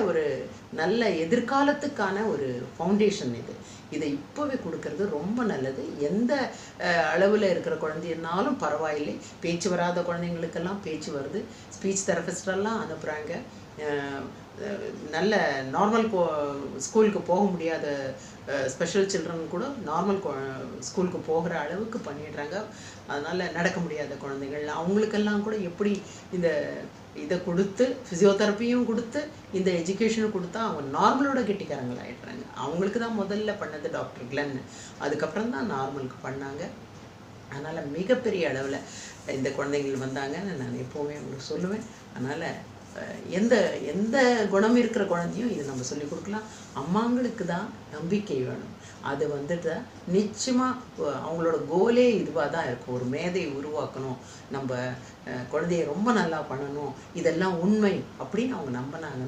ஒரு நல்ல எதிர்காலத்துக்கான ஒரு ஃபவுண்டேஷன் இது. இதை இப்போவே கொடுக்கறது ரொம்ப நல்லது. எந்த அளவில் இருக்கிற குழந்தைனாலும் பரவாயில்லை. பேச்சு வராத குழந்தைங்களுக்கெல்லாம் பேச்சு வருது. ஸ்பீச் தெரபிஸ்டெல்லாம் அனுப்புகிறாங்க. நல்ல நார்மல் ஸ்கூலுக்கு போக முடியாத ஸ்பெஷல் சில்ட்ரன் கூட நார்மல் ஸ்கூலுக்கு போகிற அளவுக்கு பண்ணிடுறாங்க. அதனால் நடக்க முடியாத குழந்தைகள் அவங்களுக்கெல்லாம் கூட எப்படி இதை கொடுத்து ஃபிசியோதெரப்பியும் கொடுத்து இந்த எஜுகேஷனும் கொடுத்தா அவங்க நார்மலோட கெட்டிக்காரங்களாகிடுறாங்க. அவங்களுக்கு தான் முதல்ல பண்ணது டாக்டர் கிளென், அதுக்கப்புறம் தான் நார்மலுக்கு பண்ணாங்க. அதனால் மிகப்பெரிய அளவில் இந்த குழந்தைகள் வந்தாங்கன்னு நான் எப்போவுமே உங்களுக்கு சொல்லுவேன். அதனால் எந்த குணம் இருக்கிற குழந்தையும் இது நம்ம சொல்லிக் கொடுக்கலாம். அம்மாங்களுக்கு தான் நம்பிக்கை வேணும். அது வந்துட்டு நிச்சயமாக அவங்களோட கோலே இதுவாக தான் இருக்கும். ஒரு மேதையை உருவாக்கணும், நம்ம குழந்தைய ரொம்ப நல்லா பண்ணணும், இதெல்லாம் உண்மை அப்படின்னு அவங்க நம்பினாங்க.